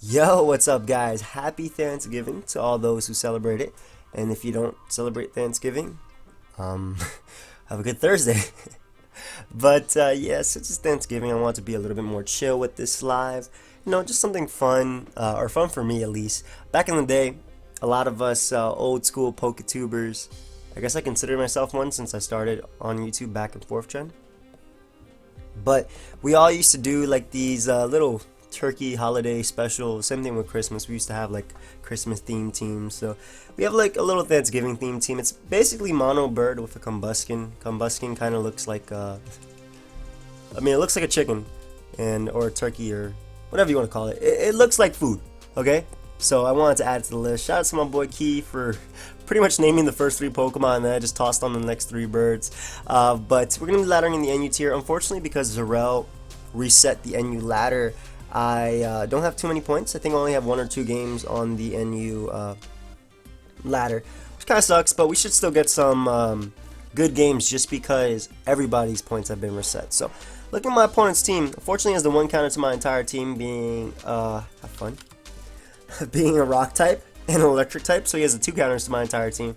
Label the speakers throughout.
Speaker 1: Yo, what's up, guys? Happy Thanksgiving to all those who celebrate it. And if you don't celebrate Thanksgiving, um, have a good Thursday. But since it's Thanksgiving, I want to be a little bit more chill with this live. Just something fun, or fun for me at least. Back in the day, a lot of us old school PokeTubers, I guess I consider myself one since I started on YouTube back in 4th gen. But we all used to do like these little turkey holiday specials. Same thing with Christmas. We used to have like Christmas themed teams. So we have like a little Thanksgiving themed team. It's basically mono bird with a combuskin. Combuskin kind of looks like it looks like a chicken and or a turkey or whatever you want to call it. It looks like food. Okay. So I wanted to add it to the list. Shout out to my boy Key for pretty much naming the first 3 Pokemon, and then I just tossed on the next 3 birds. But we're going to be laddering in the NU tier. Unfortunately, because Zarel reset the NU ladder, I don't have too many points. I think I only have 1 or 2 games on the NU ladder, which kind of sucks, but we should still get some good games just because everybody's points have been reset. So looking at my opponent's team, unfortunately has the 1 counter to my entire team being, have fun, being a rock type and an electric type, so he has the 2 counters to my entire team.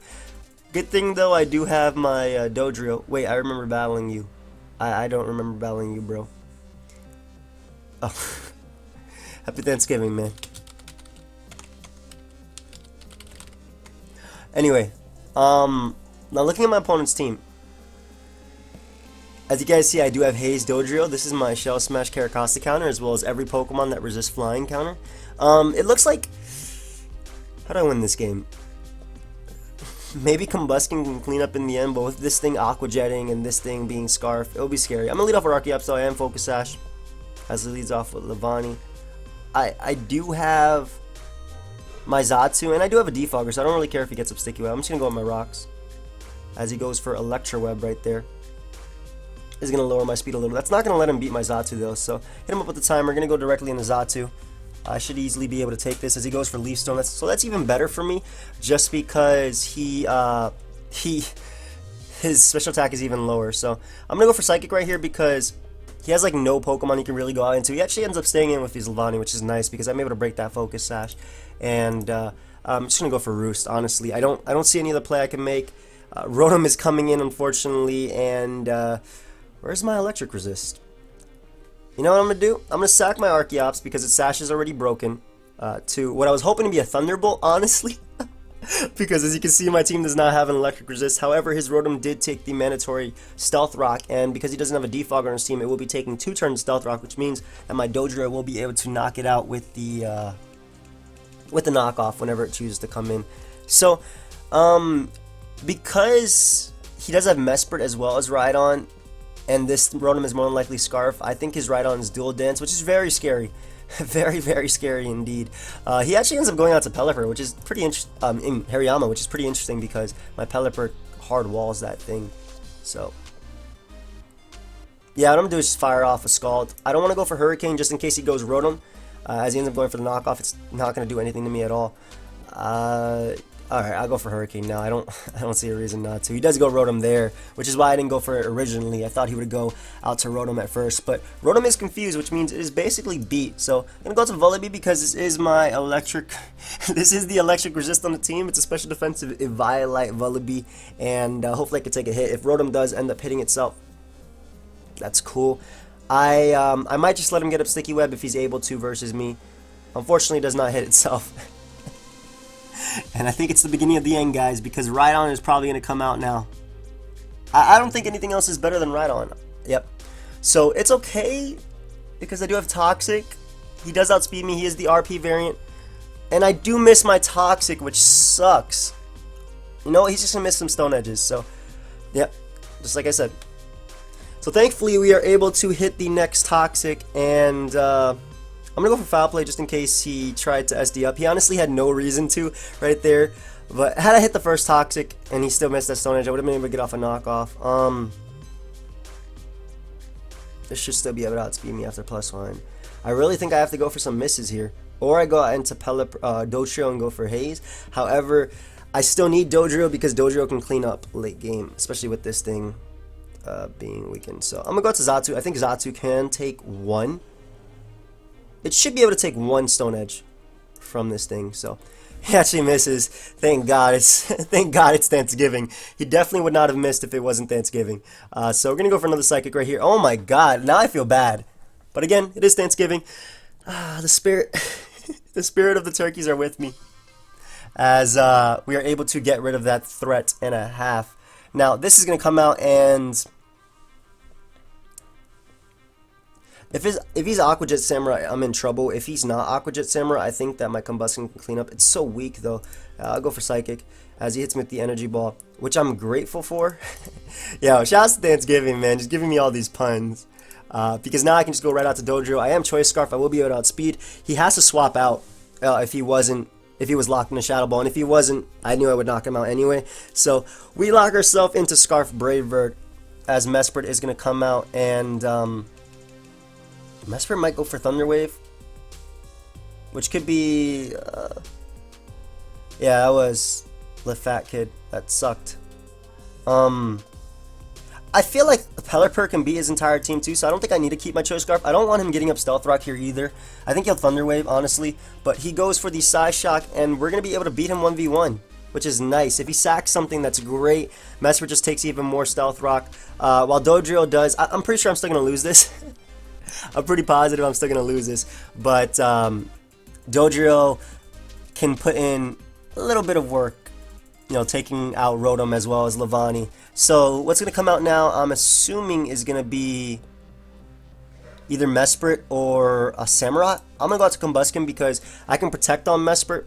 Speaker 1: Good thing though, I do have my Dodrio. Wait, I remember battling you. I don't remember battling you, bro. Oh. Happy Thanksgiving, man. Anyway, now looking at my opponent's team. As you guys see, I do have Haze Dodrio. This is my Shell Smash Caracasta counter, as well as every Pokemon that resists flying counter. It looks like... How do I win this game? Maybe Combuskin can clean up in the end, but with this thing Aqua Jetting and this thing being Scarf, it'll be scary. I'm going to lead off with Archeops, so I am Focus Sash, as it leads off with Levani. I do have my Zatsu, and I do have a Defogger, so I don't really care if he gets up Sticky Web. I'm just going to go with my Rocks, as he goes for Electro Web right there. Is going to lower my speed a little. That's not going to let him beat my Zatsu, though, so hit him up with the timer. Going to go directly into Zatsu. I should easily be able to take this as he goes for Leaf Stone. So that's even better for me, just because his special attack is even lower. So I'm going to go for Psychic right here because he has like no Pokemon he can really go out into. He actually ends up staying in with his Levani, which is nice because I'm able to break that Focus Sash. And I'm just gonna go for Roost. Honestly, I don't see any other play I can make. Rotom is coming in, unfortunately, and where's my Electric Resist? You know what I'm gonna do? I'm gonna sack my Archeops because its Sash is already broken. To what I was hoping to be a Thunderbolt, honestly. Because as you can see, my team does not have an Electric Resist. However, his Rotom did take the mandatory Stealth Rock, and because he doesn't have a Defogger on his team, it will be taking 2 turns Stealth Rock, which means that my Dodrio will be able to knock it out with the knockoff whenever it chooses to come in. So, because he does have Mesprit as well as Rhydon, and this Rotom is more than likely Scarf, I think his Rhydon is Dual Dance, which is very scary. Very, very scary indeed. He actually ends up going out to Pelipper, which is pretty interesting, in Hariyama, which is pretty interesting because my Pelipper hard walls that thing. So, yeah, what I'm going to do is just fire off a Scald. I don't want to go for Hurricane just in case he goes Rotom. As he ends up going for the knockoff, it's not going to do anything to me at all. Alright, I'll go for Hurricane now. I don't see a reason not to. He does go Rotom there, which is why I didn't go for it originally. I thought he would go out to Rotom at first, but Rotom is confused, which means it is basically beat. So I'm going to go to Vullaby because this is my electric... this is the electric resist on the team. It's a special defensive Eviolite Vullaby, and hopefully I can take a hit. If Rotom does end up hitting itself, that's cool. I might just let him get up Sticky Web if he's able to versus me. Unfortunately, it does not hit itself. And I think it's the beginning of the end, guys, because Rhydon is probably going to come out now. I don't think anything else is better than Rhydon. Yep. So it's okay because I do have Toxic. He does outspeed me. He is the RP variant. And I do miss my Toxic, which sucks. You know, he's just going to miss some Stone Edges. So, yep. Just like I said. So thankfully we are able to hit the next Toxic, and I'm going to go for Foul Play just in case he tried to SD up. He honestly had no reason to right there, but had I hit the first Toxic and he still missed that Stone Edge, I would have been able to get off a knockoff. This should still be able to outspeed me after +1. I really think I have to go for some misses here, or I go out into Dodrio and go for Haze. However, I still need Dodrio because Dodrio can clean up late game, especially with this thing being weakened. So I'm gonna go to Zatsu. I think Zatsu can take 1. It should be able to take 1 Stone Edge. from this thing. So he actually misses. Thank God it's thank God it's Thanksgiving. He definitely would not have missed if it wasn't Thanksgiving. So we're gonna go for another psychic right here. Oh my God! Now I feel bad, but again, it is Thanksgiving. The spirit, the spirit of the turkeys are with me, as we are able to get rid of that threat and a half. Now this is gonna come out, and if he's Aqua Jet Samurai, I'm in trouble. If he's not Aqua Jet Samurai, I think that my Combustion can clean up. It's so weak though. I'll go for Psychic as he hits me with the Energy Ball, which I'm grateful for. Yo, shouts to Thanksgiving, man, just giving me all these puns. Because now I can just go right out to Dodrio. I am Choice Scarf. I will be able to outspeed. He has to swap out if he was locked in a Shadow Ball, and if he wasn't, I knew I would knock him out anyway. So we lock ourselves into Scarf Brave Bird, as Mesprit is gonna come out, and Mesprit might go for Thunder Wave, which could be yeah, that was the fat kid. That sucked. I feel like Pelipper can beat his entire team too, so I don't think I need to keep my Choice Scarf. I don't want him getting up Stealth Rock here either. I think he'll Thunder Wave, honestly, but he goes for the Psy Shock, and we're going to be able to beat him 1v1, which is nice. If he sacks something, that's great. Mesprit just takes even more Stealth Rock, while Dodrio does. I'm pretty sure I'm still going to lose this. I'm pretty positive I'm still going to lose this, but Dodrio can put in a little bit of work, you know, taking out Rotom as well as Lavani. So what's going to come out now, I'm assuming, is going to be either Mesprit or a Samurott. I'm going to go out to Combustion because I can Protect on Mesprit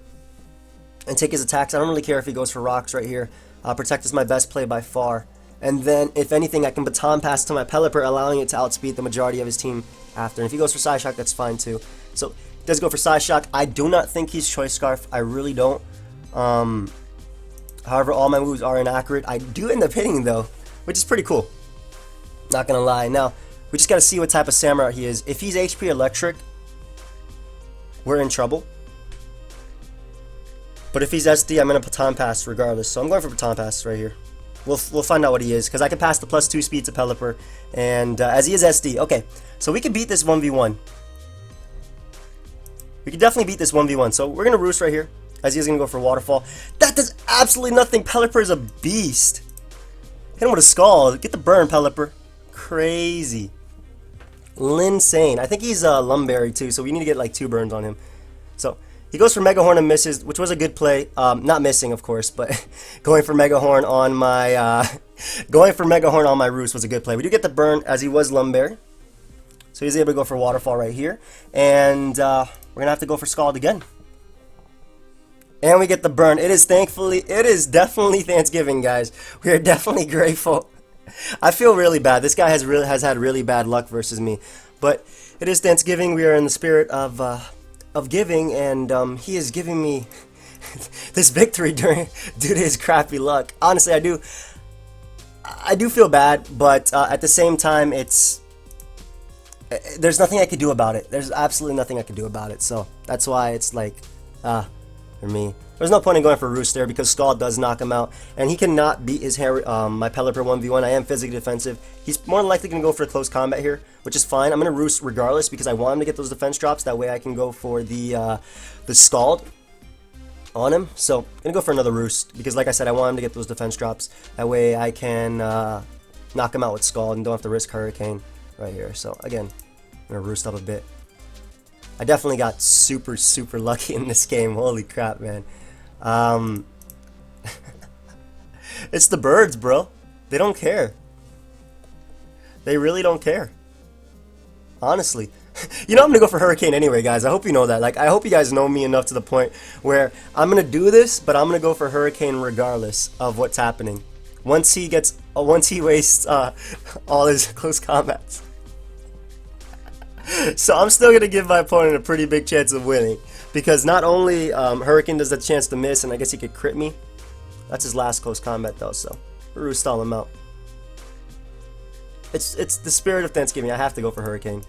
Speaker 1: and take his attacks. I don't really care if he goes for Rocks right here. Protect is my best play by far. And then, if anything, I can Baton Pass to my Pelipper, allowing it to outspeed the majority of his team after. And if he goes for Psy Shock, that's fine too. So, he does go for Psy Shock. I do not think he's Choice Scarf. I really don't. However, all my moves are inaccurate. I do end up hitting though, which is pretty cool. Not gonna lie. Now, we just gotta see what type of Samurai he is. If he's HP Electric, we're in trouble. But if he's SD, I'm gonna Baton Pass regardless. So I'm going for Baton Pass right here. We'll find out what he is, because I can pass the +2 speed to Pelipper, and as he is SD. Okay, so we can beat this 1v1. We can definitely beat this 1v1. So we're gonna Roost right here, as he's going to go for Waterfall. That does absolutely nothing. Pelipper is a beast. Hit him with a Scald. Get the burn, Pelipper. Crazy. Insane. I think he's Lumberry too, so we need to get like 2 burns on him. So he goes for Mega Horn and misses, which was a good play. Not missing, of course, but going for Mega Horn on my Roost was a good play. We do get the burn, as he was Lumberry. So he's able to go for Waterfall right here. And we're going to have to go for Scald again. And we get the burn. It is definitely Thanksgiving, guys. We are definitely grateful. I feel really bad. This guy has had really bad luck versus me. But it is Thanksgiving. We are in the spirit of giving, and he is giving me this victory due to his crappy luck. Honestly, I do feel bad, but at the same time, there's nothing I could do about it. There's absolutely nothing I could do about it. So that's why it's like, for me, there's no point in going for Roost there, because Scald does knock him out, and he cannot beat his my Pelipper 1v1. I am physically defensive. He's more than likely going to go for close combat here, which is fine. I'm going to Roost regardless, because I want him to get those defense drops. That way I can go for the Scald on him. So I'm going to go for another Roost, because like I said, I want him to get those defense drops. That way I can knock him out with Scald and don't have to risk Hurricane right here. So again, I'm going to Roost up a bit. I definitely got super lucky in this game. Holy crap, man. It's the birds, bro. They don't care. They really don't care. Honestly. You know I'm going to go for Hurricane anyway, guys. I hope you know that. Like, I hope you guys know me enough to the point where I'm going to do this, but I'm going to go for Hurricane regardless of what's happening. Once he wastes all his close combats. So I'm still going to give my opponent a pretty big chance of winning, because not only Hurricane does that chance to miss, and I guess he could crit me. That's his last close combat though, so we'll stall him out. It's the spirit of Thanksgiving. I have to go for Hurricane.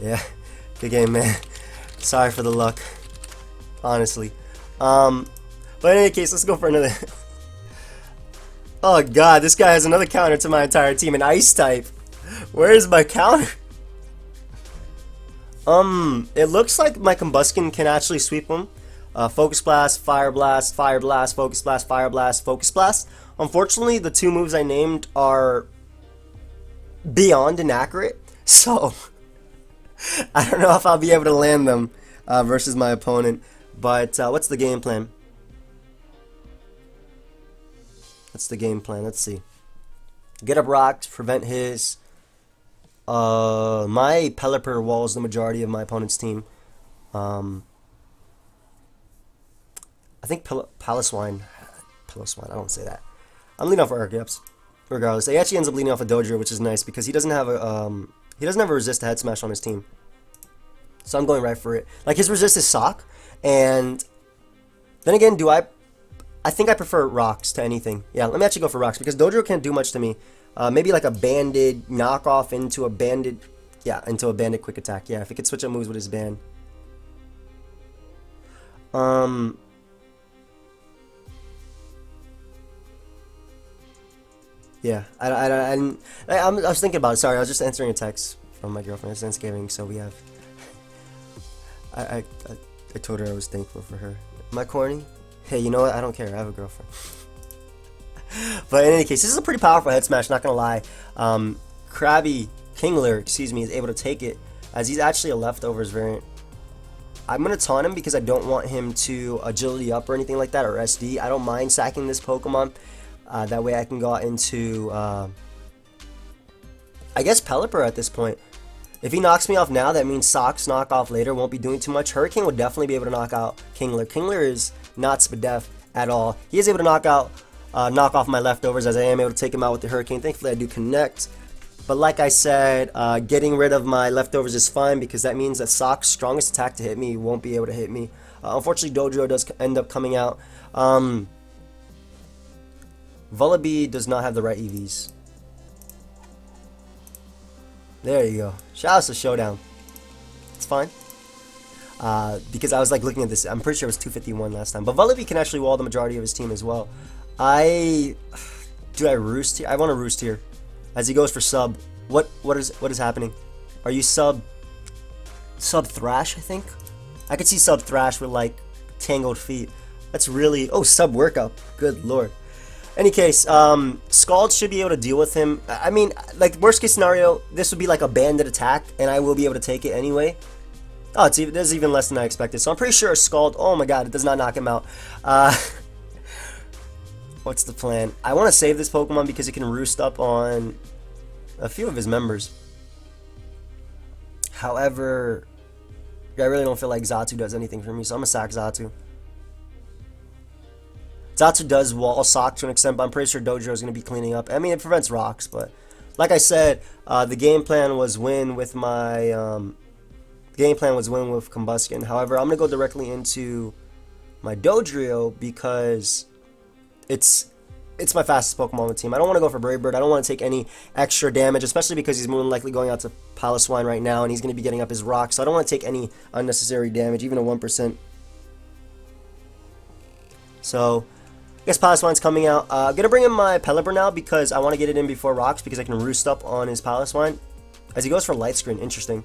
Speaker 1: Yeah, good game, man. Sorry for the luck, honestly. But in any case, let's go for another. Oh god, this guy has another counter to my entire team, an Ice type. Where is my counter? It looks like my Combustion can actually sweep him. Focus Blast, Fire Blast, Fire Blast, Focus Blast, Fire Blast, Focus Blast. Unfortunately, the two moves I named are beyond inaccurate, so I don't know if I'll be able to land them versus my opponent. But what's the game plan? What's the game plan? Let's see. Get up rocks, prevent his. My Pelipper walls the majority of my opponent's team. I think Piloswine. I don't say that. I'm leading off for Archeops. Regardless, he actually ends up leading off a Dodrio, which is nice because he doesn't have a resist to head smash on his team. So I'm going right for it. Like, his resist is Sock, and then again, I think I prefer rocks to anything. Yeah, let me actually go for rocks because Dodrio can't do much to me. Maybe like a banded knockoff into a banded, into a banded quick attack. Yeah, if he could switch up moves with his band. Yeah, I was thinking about it. Sorry, I was just answering a text from my girlfriend. It's Thanksgiving, so we have. I told her I was thankful for her. Am I corny? Hey, you know what? I don't care. I have a girlfriend. But in any case, this is a pretty powerful head smash. Not gonna lie. Krabby Kingler, excuse me, is able to take it as he's actually a leftovers variant. I'm gonna taunt him because I don't want him to agility up or anything like that, or SD. I don't mind sacking this Pokemon. That way I can go out into, I guess, Pelipper at this point. If he knocks me off now, that means Sock's knock off later won't be doing too much. Hurricane would definitely be able to knock out Kingler. Kingler is not Spadef at all. He is able to knock off my leftovers as I am able to take him out with the Hurricane. Thankfully, I do connect. But like I said, getting rid of my leftovers is fine because that means that Sock's strongest attack to hit me won't be able to hit me. Unfortunately, Dodrio does end up coming out. Vullaby does not have the right EVs. There you go. Shout out to Showdown. It's fine. Because I was like looking at this. I'm pretty sure it was 251 last time. But Vullaby can actually wall the majority of his team as well. Do I roost here? I want to roost here. As he goes for sub. What is happening? Are you sub Thrash, I think? I could see sub Thrash with like tangled feet. That's really sub workup. Good lord. Any case, Scald should be able to deal with him. I mean, like, worst case scenario, this would be like a banded attack, and I will be able to take it anyway. Oh, this is even less than I expected. So I'm pretty sure Scald, oh my god, it does not knock him out. What's the plan? I want to save this Pokemon because it can roost up on a few of his members. However, I really don't feel like Xatu does anything for me, so I'm going to sack Xatu. Xatu does wall Sock to an extent, but I'm pretty sure Dodrio is going to be cleaning up. I mean, it prevents rocks, but like I said, the game plan was win with my Combustion. However, I'm going to go directly into my Dodrio because it's my fastest Pokemon on the team. I don't want to go for Brave Bird. I don't want to take any extra damage, especially because he's more than likely going out to Piloswine right now, and he's going to be getting up his rocks. So I don't want to take any unnecessary damage, even a 1%. So I guess Piloswine's coming out. I'm going to bring in my Pelipper now because I want to get it in before rocks because I can roost up on his Piloswine. As he goes for Light Screen. Interesting.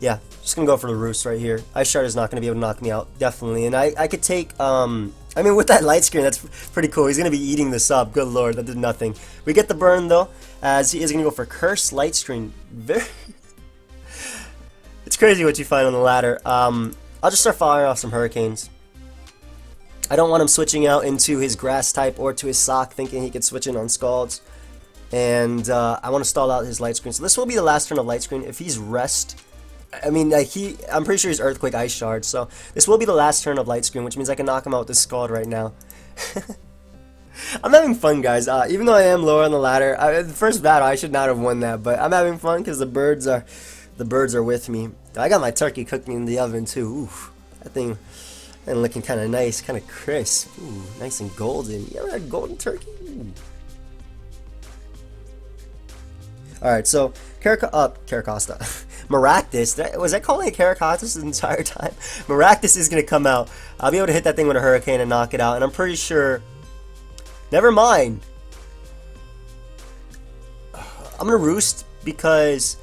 Speaker 1: Yeah, just going to go for the roost right here. Ice Shard is not going to be able to knock me out. Definitely. And I could take, I mean, with that Light Screen, that's pretty cool. He's going to be eating this up. Good lord, that did nothing. We get the burn, though, as he is going to go for Curse Light Screen. It's crazy what you find on the ladder. I'll just start firing off some Hurricanes. I don't want him switching out into his Grass type or to his Sock, thinking he could switch in on Scalds. And I want to stall out his Light Screen. So this will be the last turn of Light Screen. If he's Rest, I mean, like I'm pretty sure he's Earthquake Ice Shard. So this will be the last turn of Light Screen, which means I can knock him out with this Scald right now. I'm having fun, guys. Even though I am lower on the ladder, the first battle I should not have won that, but I'm having fun because the birds are with me. I got my turkey cooking in the oven too. Oof, that thing. And looking kind of nice, kind of crisp. Ooh, nice and golden. You ever had golden turkey? Alright, so Caracosta. Maractus. Was I calling it Caracosta this entire time? Maractus is going to come out. I'll be able to hit that thing with a Hurricane and knock it out. And I'm pretty sure... Never mind. I'm going to Roost because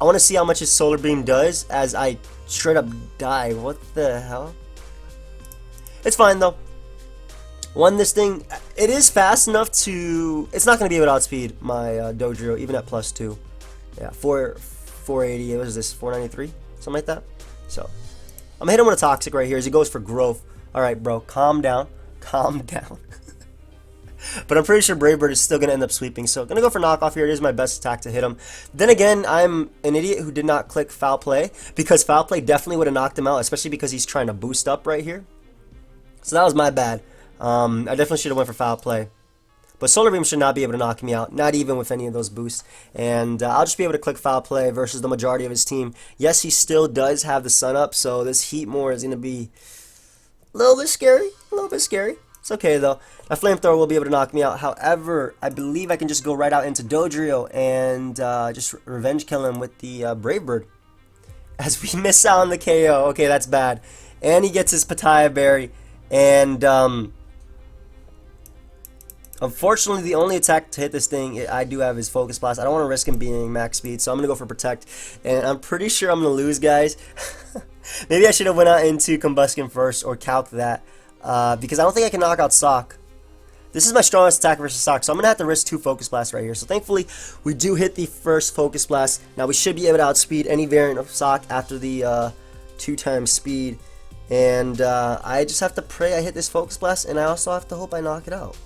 Speaker 1: I want to see how much his Solar Beam does as I straight up die. What the hell? It's fine though. Won this thing. It is fast enough to. It's not going to be able to outspeed my Dodrio even at +2. Yeah, 480. What is this? 493, something like that. So I'm gonna hit him with a toxic right here as he goes for growth. All right, bro, calm down, calm down. But I'm pretty sure Brave Bird is still going to end up sweeping. So going to go for knockoff here. It is my best attack to hit him. Then again, I'm an idiot who did not click foul play, because foul play definitely would have knocked him out, especially because he's trying to boost up right here. So that was my bad. I definitely should have went for foul play. But Solar Beam should not be able to knock me out, not even with any of those boosts. And I'll just be able to click foul play versus the majority of his team. Yes, he still does have the sun up, so this heat more is going to be a little bit scary. A little bit scary. It's okay though. My flamethrower will be able to knock me out. However, I believe I can just go right out into Dodrio and just revenge kill him with the Brave Bird. As we miss out on the KO. Okay, that's bad. And he gets his Pataya Berry. And unfortunately, the only attack to hit this thing I do have is Focus Blast. I don't want to risk him being max speed, so I'm going to go for Protect. And I'm pretty sure I'm going to lose, guys. Maybe I should have went out into Combustion first or Calc that. Because I don't think I can knock out Sock. This is my strongest attack versus Sock, so I'm going to have to risk 2 Focus Blasts right here. So thankfully, we do hit the first Focus Blast. Now we should be able to outspeed any variant of Sock after the 2 times speed. And I just have to pray I hit this Focus Blast, and I also have to hope I knock it out.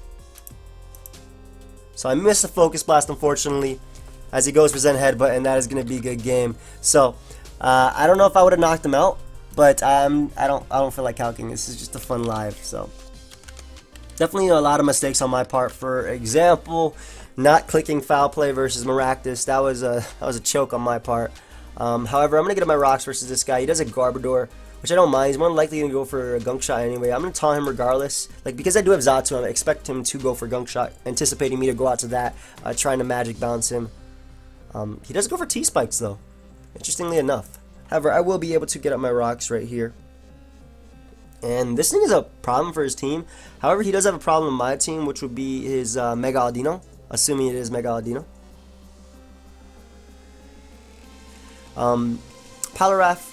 Speaker 1: So I missed the Focus Blast, unfortunately, as he goes for Zen Headbutt, and that is going to be a good game. So I don't know if I would have knocked him out. But I don't feel like calculating. This is just a fun live. So definitely a lot of mistakes on my part. For example, not clicking foul play versus Maractus. That was a choke on my part. However, I'm gonna get my rocks versus this guy. He does a Garbodor, which I don't mind. He's more than likely gonna go for a Gunk Shot anyway. I'm gonna taunt him regardless. Like, because I do have Zatu, I expect him to go for Gunk Shot, anticipating me to go out to that, trying to Magic Bounce him. He does go for T-Spikes though, interestingly enough. However, I will be able to get up my rocks right here. And this thing is a problem for his team. However, he does have a problem in my team, which would be his Mega Audino, assuming it is Mega Audino. Poliwrath.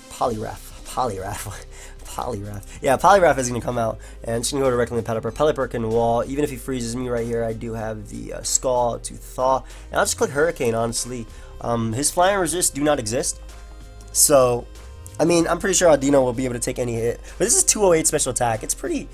Speaker 1: Yeah, Poliwrath is going to come out, and it's going to go directly to Pelipper. Pelipper can wall. Even if he freezes me right here, I do have the Scald to Thaw. And I'll just click Hurricane, honestly. His Flying Resist do not exist. So, I mean, I'm pretty sure Audino will be able to take any hit. But this is 208 special attack. It's pretty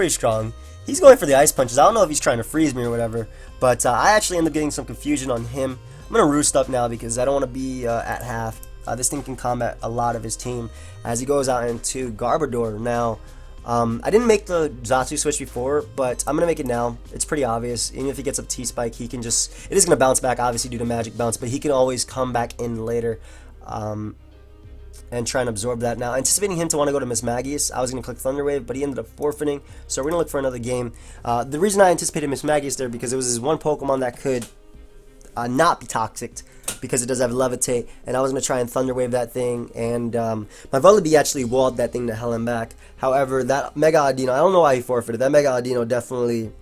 Speaker 1: strong. He's going for the Ice Punches. I don't know if he's trying to freeze me or whatever. But I actually end up getting some confusion on him. I'm going to Roost up now because I don't want to be at half. This thing can combat a lot of his team as he goes out into Garbodor. Now, I didn't make the Zatu switch before, but I'm going to make it now. It's pretty obvious. Even if he gets up T-Spike, he can just... It is going to bounce back, obviously, due to Magic Bounce, but he can always come back in later. And try and absorb that. Now, anticipating him to want to go to Mismagius, I was going to click Thunder Wave, but he ended up forfeiting, so we're going to look for another game. The reason I anticipated Mismagius there, because it was his one Pokemon that could not be toxic, because it does have Levitate, and I was going to try and Thunder Wave that thing, and my Vullaby actually walled that thing to hell and back. However, that Mega Audino, I don't know why he forfeited. That Mega Audino definitely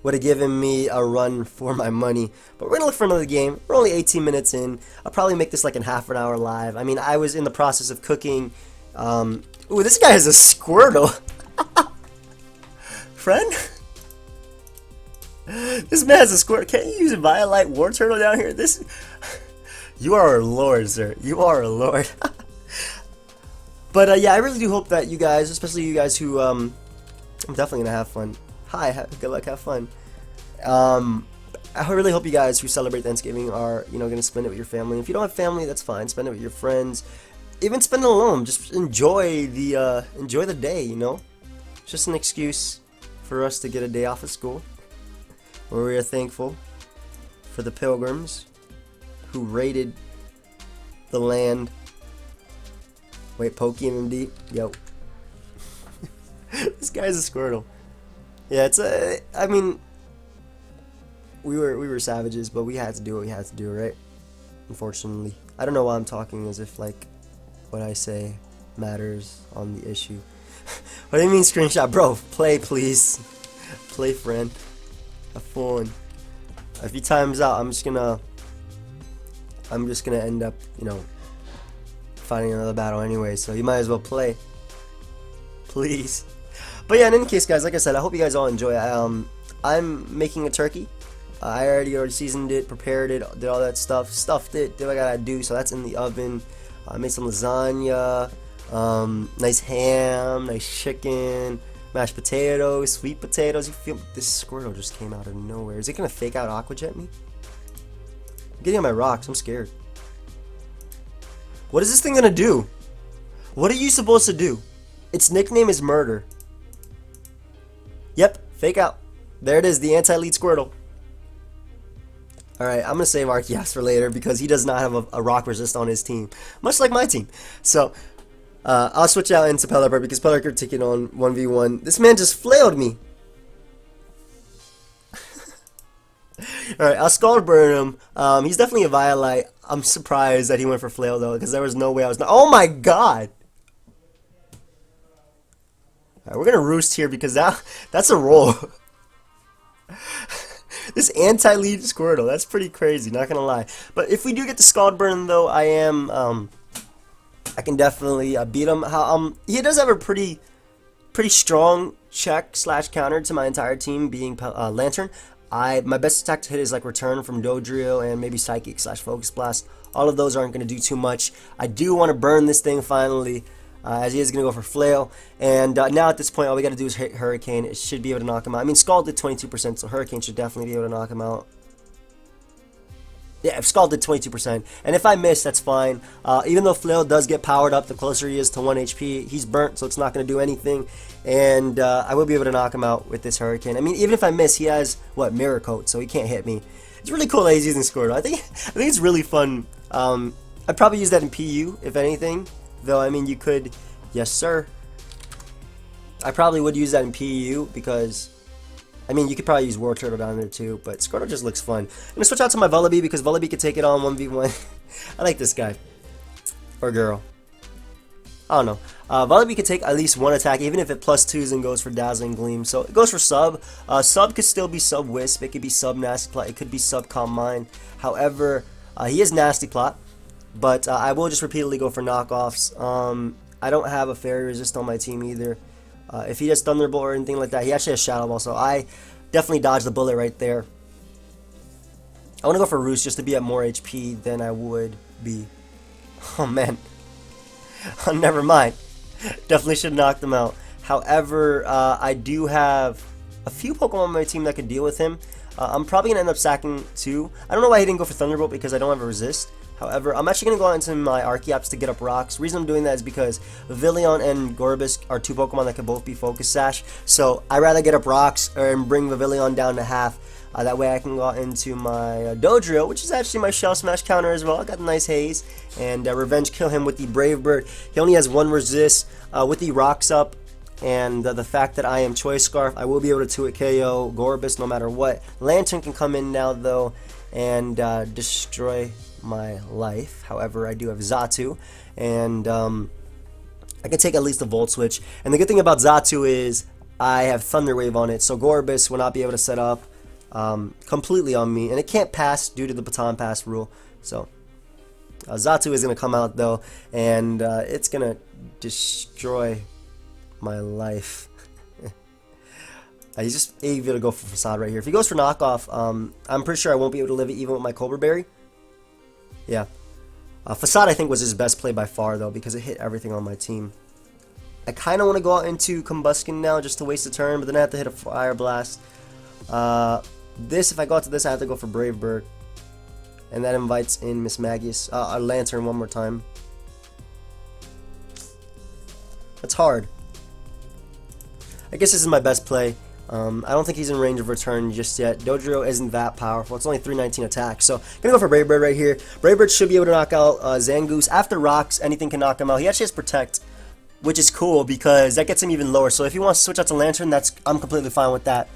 Speaker 1: would have given me a run for my money. But we're going to look for another game. We're only 18 minutes in. I'll probably make this like in half an hour live. I mean, I was in the process of cooking. Ooh, this guy has a Squirtle. Friend? This man has a Squirtle. Can't you use a Violet War Turtle down here? You are a lord, sir. You are a lord. But yeah, I really do hope that you guys, especially you guys who, I'm definitely going to have fun. Hi, good luck, have fun. I really hope you guys who celebrate Thanksgiving are, going to spend it with your family. If you don't have family, that's fine. Spend it with your friends. Even spend it alone. Just enjoy the day, It's just an excuse for us to get a day off of school, where we are thankful for the pilgrims who raided the land. Wait, PokeaimMD? Yo. This guy's a Squirtle. Yeah, I mean, we were savages, but we had to do what we had to do, right? Unfortunately. I don't know why I'm talking as if, like, what I say matters on the issue. What do you mean screenshot? Bro, play, please. Play, friend. Have fun. If he times out, I'm just gonna end up, fighting another battle anyway, so you might as well play. Please. But yeah, in any case, guys, like I said, I hope you guys all enjoy. I'm making a turkey. I already seasoned it, prepared it, did all that stuff, stuffed it, did what I gotta do, so that's in the oven. I made some lasagna, nice ham, nice chicken, mashed potatoes, sweet potatoes. You feel this Squirtle just came out of nowhere. Is it gonna fake out Aqua Jet me? I'm getting on my rocks, I'm scared. What is this thing gonna do? What are you supposed to do? Its nickname is Murder. Yep, fake out. There it is, the anti-lead Squirtle. Alright, I'm going to save Arceus for later because he does not have a rock resist on his team. Much like my team. So, I'll switch out into Pelipper because Pelipper could take it on 1v1. This man just flailed me. Alright, I'll Scald Burn him. He's definitely a Violite. I'm surprised that he went for Flail though because there was no way I was not. Oh my god! Alright, we're going to Roost here because that's a roll. This anti-lead Squirtle, that's pretty crazy, not gonna lie. But if we do get the Scald Burn though, I can definitely beat him. He does have a pretty strong check / counter to my entire team being Lantern. My best attack to hit is like Return from Dodrio and maybe Psychic / Focus Blast. All of those aren't gonna do too much. I do want to burn this thing finally. As he is going to go for Flail. And now at this point, all we got to do is hit Hurricane. It should be able to knock him out. I mean, Scald did 22%, so Hurricane should definitely be able to knock him out. Yeah, if Scald did 22%. And if I miss, that's fine. Even though Flail does get powered up, the closer he is to 1 HP, he's burnt, so it's not going to do anything. And I will be able to knock him out with this Hurricane. I mean, even if I miss, he has, what, Mirror Coat, so he can't hit me. It's really cool that he's using Squirtle. I think it's really fun. I'd probably use that in PU, if anything. Though, I mean, you could... Yes, sir. I probably would use that in PU because... I mean, you could probably use War Turtle down there too, but Squirtle just looks fun. I'm going to switch out to my Vullaby because Vullaby can take it on 1v1. I like this guy. Or girl. I don't know. Vullaby could take at least one attack, even if it +2s and goes for Dazzling Gleam. So it goes for Sub. Sub could still be Sub Wisp. It could be Sub Nasty Plot. It could be Sub Calm Mind. However, he is Nasty Plot. But I will just repeatedly go for knockoffs. I don't have a Fairy Resist on my team either. If he has Thunderbolt or anything like that, he actually has Shadow Ball. So I definitely dodged the bullet right there. I want to go for Roost just to be at more HP than I would be. Oh man. Oh, never mind. Definitely should have knocked him out. However, I do have a few Pokemon on my team that could deal with him. I'm probably going to end up sacking 2. I don't know why he didn't go for Thunderbolt because I don't have a Resist. However, I'm actually going to go out into my Archeops to get up rocks. The reason I'm doing that is because Vivillon and Gorbis are 2 Pokemon that can both be Focus Sash. So I'd rather get up rocks and bring Vivillon down to half. That way I can go out into my Dodrio, which is actually my Shell Smash counter as well. I got a nice Haze. And Revenge Kill him with the Brave Bird. He only has 1 resist with the rocks up. And the fact that I am Choice Scarf, I will be able to 2-hit KO Gorbis no matter what. Lantern can come in now though and destroy my life. However, I do have Xatu, and I can take at least a Volt Switch. And the good thing about Xatu is I have Thunder Wave on it, so Gorbis will not be able to set up completely on me, and it can't pass due to the Baton Pass rule. So Xatu is going to come out though, and it's going to destroy my life. He's just able to go for Facade right here. If he goes for Knockoff, I'm pretty sure I won't be able to live it even with my Cobra Berry. Yeah. Facade, I think, was his best play by far, though, because it hit everything on my team. I kind of want to go out into Combuskin now just to waste a turn, but then I have to hit a Fire Blast. If I go out to this, I have to go for Brave Bird. And that invites in Miss Magius. A Lantern one more time. That's hard. I guess this is my best play. I don't think he's in range of return just yet. Dodrio isn't that powerful. It's only 319 attack. So, gonna go for Brave Bird right here. Brave Bird should be able to knock out Zangoose. After rocks, anything can knock him out. He actually has Protect, which is cool because that gets him even lower. So, if he wants to switch out to Lantern, I'm completely fine with that.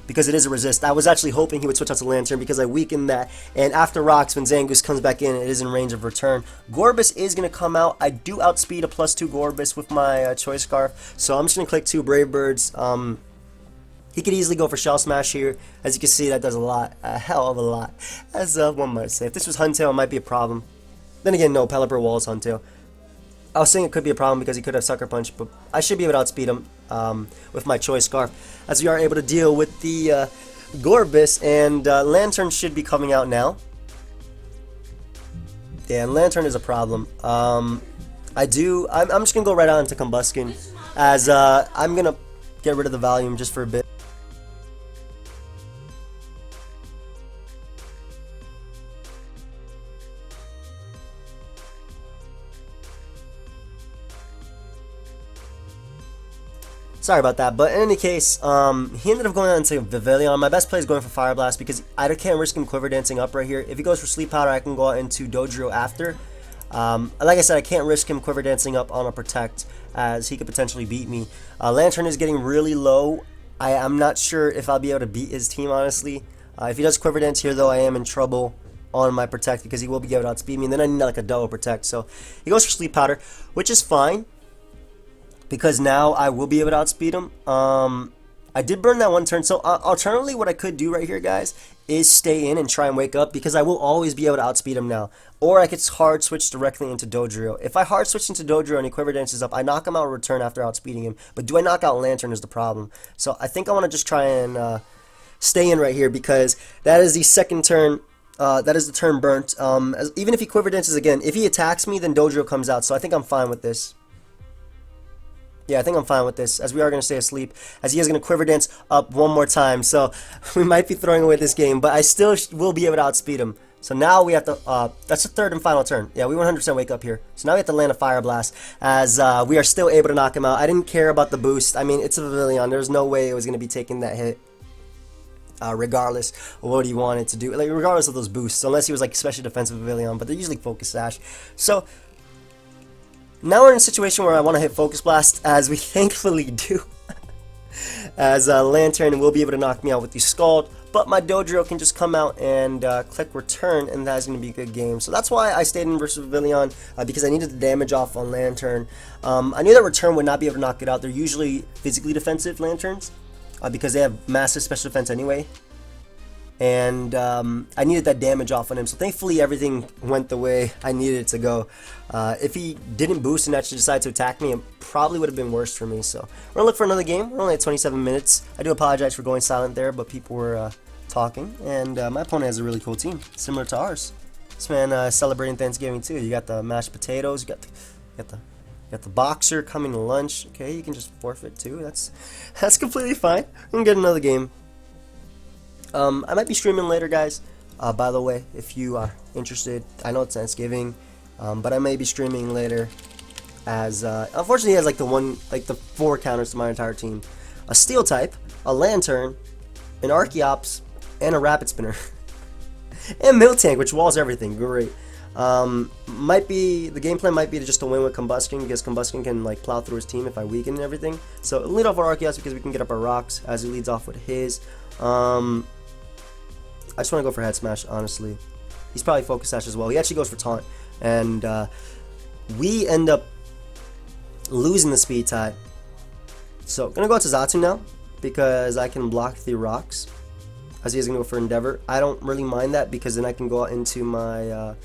Speaker 1: Because it is a resist. I was actually hoping he would switch out to Lantern because I weakened that. And after rocks, when Zangoose comes back in, it is in range of return. Gorbis is going to come out. I do outspeed a +2 Gorbis with my Choice Scarf. So I'm just going to click 2 Brave Birds. He could easily go for Shell Smash here. As you can see, that does a lot. A hell of a lot. As one might say. If this was Huntail, it might be a problem. Then again, no, Pelipper Wall is Huntail. I was saying it could be a problem because he could have Sucker Punch, but I should be able to outspeed him with my Choice Scarf, as we are able to deal with the Gorbis, and Lantern should be coming out now. Yeah, and Lantern is a problem. I'm just gonna go right out into Combustion, as I'm gonna get rid of the volume just for a bit. Sorry about that, but in any case, he ended up going out into Vivillon. My best play is going for Fire Blast because I can't risk him Quiver Dancing up right here. If he goes for Sleep Powder, I can go out into Dodrio after. Like I said, I can't risk him Quiver Dancing up on a Protect, as he could potentially beat me. Lantern is getting really low. I'm not sure if I'll be able to beat his team, honestly. If he does Quiver Dance here, though, I am in trouble on my Protect because he will be able to outspeed me, and then I need like a double Protect. So he goes for Sleep Powder, which is fine, because now I will be able to outspeed him. I did burn that one turn, so alternatively what I could do right here, guys, is stay in and try and wake up, because I will always be able to outspeed him now. Or I could hard switch directly into Dodrio. If I hard switch into Dodrio and he Quiver Dances up, I knock him out return after outspeeding him. But do I knock out Lantern is the problem. So I think I want to just try and stay in right here, because that is the second turn. That is the turn burnt. Even if he Quiver Dances again, if he attacks me, then Dodrio comes out. So I think I'm fine with this. Yeah, I think I'm fine with this, as we are going to stay asleep, as he is going to Quiver Dance up one more time. So we might be throwing away this game, but I still will be able to outspeed him. So now we have to, that's the third and final turn. Yeah, we 100% wake up here. So now we have to land a Fire Blast, as we are still able to knock him out. I didn't care about the boost. I mean, it's a Vivillon. There's no way it was going to be taking that hit, regardless of what he wanted to do. Like, regardless of those boosts, unless he was like special defensive Vivillon, but they're usually Focus Sash. So now we're in a situation where I want to hit Focus Blast, as we thankfully do. As Lantern will be able to knock me out with the Scald, but my Dodrio can just come out and click Return, and that's going to be a good game. So that's why I stayed in versus Vivillon, because I needed the damage off on Lantern. I knew that Return would not be able to knock it out. They're usually physically defensive Lanterns, because they have massive special defense anyway. And I needed that damage off on him, so thankfully everything went the way I needed it to go. If he didn't boost and actually decided to attack me, it probably would have been worse for me. So we're gonna look for another game. We're only at 27 minutes. I do apologize for going silent there, but people were talking, and my opponent has a really cool team, similar to ours. This man celebrating Thanksgiving too. You got the mashed potatoes, you got the boxer coming to lunch. Okay, you can just forfeit too. That's completely fine. We can get another game. I might be streaming later, guys. By the way, if you are interested, I know it's Thanksgiving, but I may be streaming later. As unfortunately, he has like the 4 counters to my entire team: a Steel type, a Lantern, an Archeops, and a Rapid Spinner, and Miltank, which walls everything. Great. The game plan might be just to win with Combustion, because Combustion can like plow through his team if I weaken and everything. So lead off our Archeops because we can get up our rocks, as he leads off with his. I just want to go for Head Smash, honestly. He's probably Focus Sash as well. He actually goes for Taunt, and we end up losing the speed tie. So gonna go out to Zatu now, because I can block the rocks, as he is gonna go for Endeavor. I don't really mind that, because then I can go out into my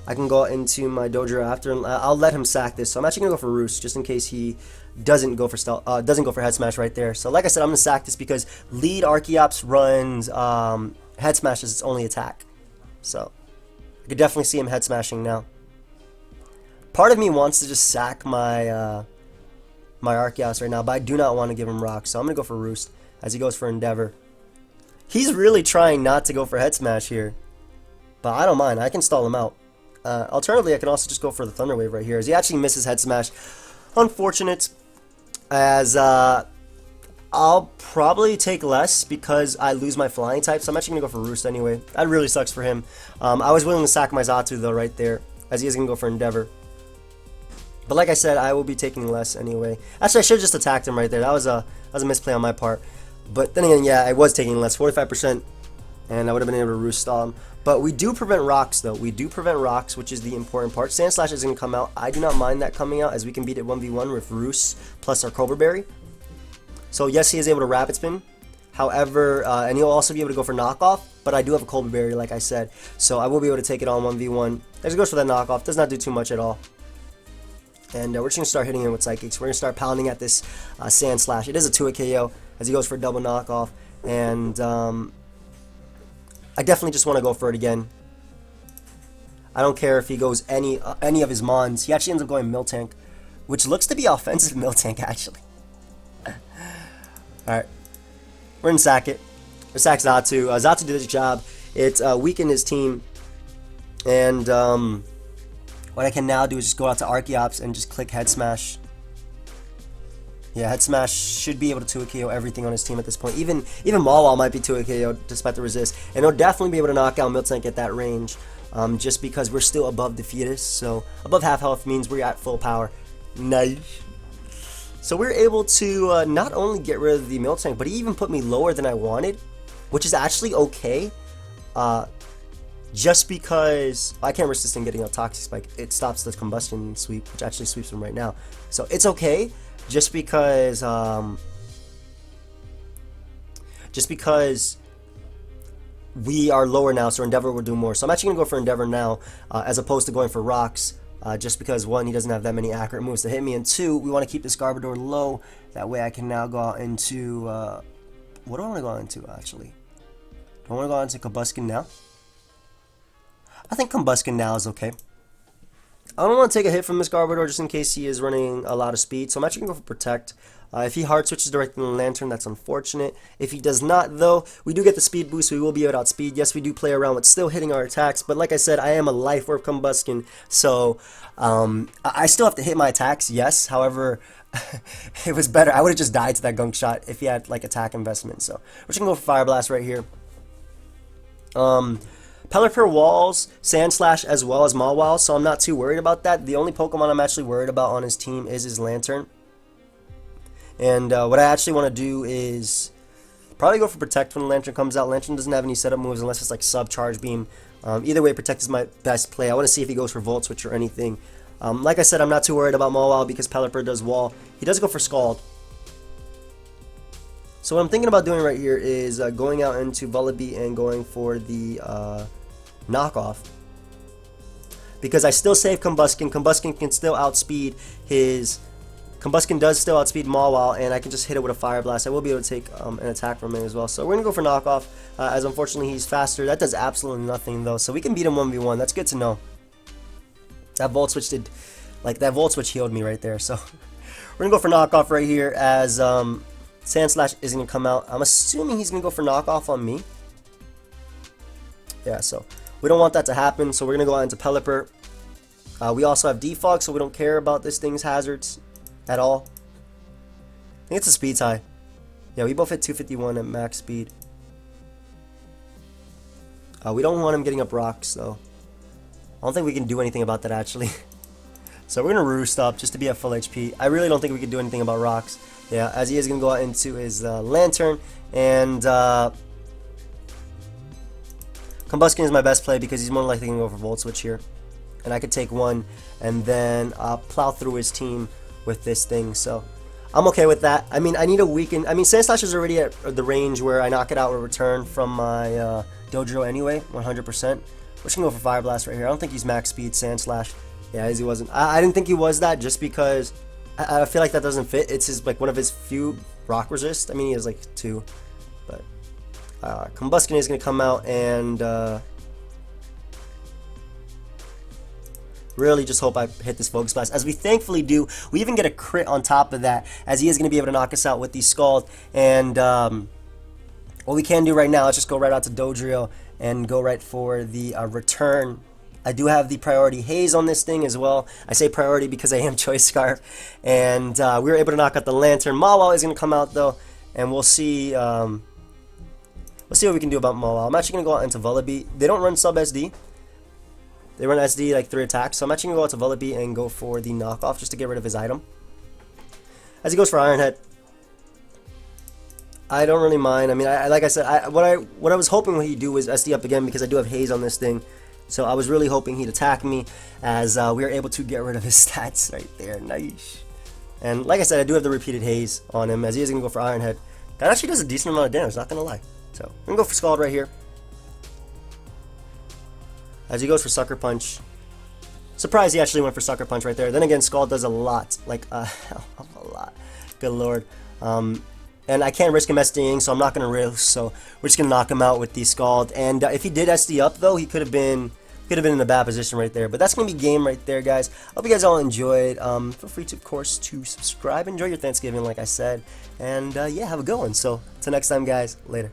Speaker 1: Dodrio after, and I'll let him sack this. So I'm actually gonna go for Roost, just in case he doesn't go for Head Smash right there. So like I said, I'm gonna sack this because lead Archeops runs Head Smash as its only attack. So I could definitely see him Head Smashing now. Part of me wants to just sack my my Archeops right now, but I do not want to give him rocks. So I'm gonna go for Roost, as he goes for Endeavor. He's really trying not to go for Head Smash here, but I don't mind. I can stall him out. Alternatively, I can also just go for the Thunder Wave right here, as he actually misses Head Smash. Unfortunate, as I'll probably take less because I lose my Flying type, so I'm actually going to go for Roost anyway. That really sucks for him. I was willing to sack my Zatu, though, right there, as he is going to go for Endeavor. But like I said, I will be taking less anyway. Actually, I should have just attacked him right there. That was a misplay on my part. But then again, yeah, I was taking less, 45%, and I would have been able to Roost stall him. But we do prevent rocks, though. We do prevent rocks, which is the important part. Sand Slash is going to come out. I do not mind that coming out, as we can beat it 1v1 with Roost plus our Cobra Berry. So yes, he is able to Rapid Spin. However, and he'll also be able to go for Knockoff, but I do have a Cobra Berry, like I said. So I will be able to take it on 1v1. As he goes for that Knockoff, does not do too much at all. And we're just going to start hitting him with Psychics. We're going to start pounding at this Sand Slash. It is a 2-hit KO as he goes for a double knockoff. And I definitely just want to go for it again. I don't care if he goes any of his Mons. He actually ends up going Miltank, which looks to be offensive Miltank, actually. Alright. We're going to sack it. Or sack Xatu. Xatu did his job. It weakened his team. And what I can now do is just go out to Archeops and just click Head Smash. Yeah, Head Smash should be able to 2-hit KO everything on his team at this point. Even Mawile might be 2-hit KO despite the resist. And he'll definitely be able to knock out Miltank at that range. Just because we're still above Defeatist. So above half health means we're at full power. Nice. So we're able to not only get rid of the Miltank, but he even put me lower than I wanted, which is actually okay. Just because I can't resist him getting a Toxic Spike. It stops the combustion sweep, which actually sweeps him right now. So it's okay, just because we are lower now, so Endeavor will do more. So I'm actually gonna go for Endeavor now, as opposed to going for Rocks, just because 1, he doesn't have that many accurate moves to hit me, and 2, we want to keep this Garbodor low. That way I can now go out into what do I want to go out into actually? Do I want to go out into Combuskin now? I think Combuskin now is okay. I don't want to take a hit from this Garbodor just in case he is running a lot of speed, so I'm actually going to go for Protect. If he hard switches directly on the Lantern, that's unfortunate. If he does not, though, we do get the speed boost, so we will be able to outspeed. Yes, we do play around with still hitting our attacks, but like I said, I am a Life Orb Combuskin, so I still have to hit my attacks, yes. However, it was better. I would have just died to that Gunk Shot if he had like attack investment, so we're just going to go for Fire Blast right here. Pelipper walls Sand Slash as well as Mawile, so I'm not too worried about that. The only Pokemon I'm actually worried about on his team is his Lantern. And what I actually want to do is probably go for Protect when the Lantern comes out. Lantern doesn't have any setup moves unless it's like Sub-Charge Beam. Either way, Protect is my best play. I want to see if he goes for Volt Switch or anything. Like I said, I'm not too worried about Mawile because Pelipper does Wall. He does go for Scald. So what I'm thinking about doing right here is going out into Vullaby and going for the knockoff, because I still save Combuskin. Combuskin can still outspeed his... Combuskin does still outspeed Mawile, and I can just hit it with a Fire Blast. I will be able to take an attack from him as well. So we're going to go for knockoff, as unfortunately he's faster. That does absolutely nothing though, so we can beat him 1v1. That's good to know. That Volt Switch did... Like, that Volt Switch healed me right there, so... we're going to go for knockoff right here, as Sand Slash isn't going to come out. I'm assuming he's going to go for knockoff on me. Yeah, so... we don't want that to happen, so we're going to go out into Pelipper. We also have Defog, so we don't care about this thing's hazards at all. I think it's a speed tie. Yeah, we both hit 251 at max speed. We don't want him getting up rocks, though. I don't think we can do anything about that, actually. So we're going to Roost up just to be at full HP. I really don't think we can do anything about rocks. Yeah, as he is going to go out into his Lantern, and... Combuskin is my best play because he's more likely going to go for Volt Switch here. And I could take one and then plow through his team with this thing. So I'm okay with that. I mean, I need a weaken. I mean, Sand Slash is already at the range where I knock it out with return from my Dojo anyway, 100%. We're just going to go for Fire Blast right here. I don't think he's max speed Sand Slash. Yeah, as he wasn't. I didn't think he was that just because I feel like that doesn't fit. It's his, like, one of his few rock resist. I mean, he has like 2. But Combuskin is going to come out and really just hope I hit this Focus Blast, as we thankfully do. We even get a crit on top of that, as he is going to be able to knock us out with the Scald. And what we can do right now, let's just go right out to Dodrio and go right for the return. I do have the priority haze on this thing as well. I say priority because I am Choice Scarf. And we were able to knock out the Lantern. Mawile is going to come out though, and we'll see. Let's see what we can do about Mawile. I'm actually going to go out into Vullaby. They don't run sub SD. They run SD like 3 attacks. So I'm actually going to go out to Vullaby and go for the knockoff just to get rid of his item. As he goes for Iron Head. I don't really mind. I mean, like I said, what I was hoping he'd do was SD up again because I do have haze on this thing. So I was really hoping he'd attack me, as we were able to get rid of his stats right there. Nice. And like I said, I do have the repeated haze on him, as he is going to go for Iron Head. That actually does a decent amount of damage, not going to lie. So I'm going to go for Scald right here, as he goes for Sucker Punch. Surprised he actually went for Sucker Punch right there. Then again, Scald does a lot, like a hell of a lot. Good lord. And I can't risk him SDing, so I'm not going to risk, so we're just going to knock him out with the Scald. And if he did SD up, though, he could have been in a bad position right there. But that's going to be game right there, guys. Hope you guys all enjoyed. Feel free, to, of course, to subscribe. Enjoy your Thanksgiving, like I said. And, yeah, have a good one. So, until next time, guys. Later.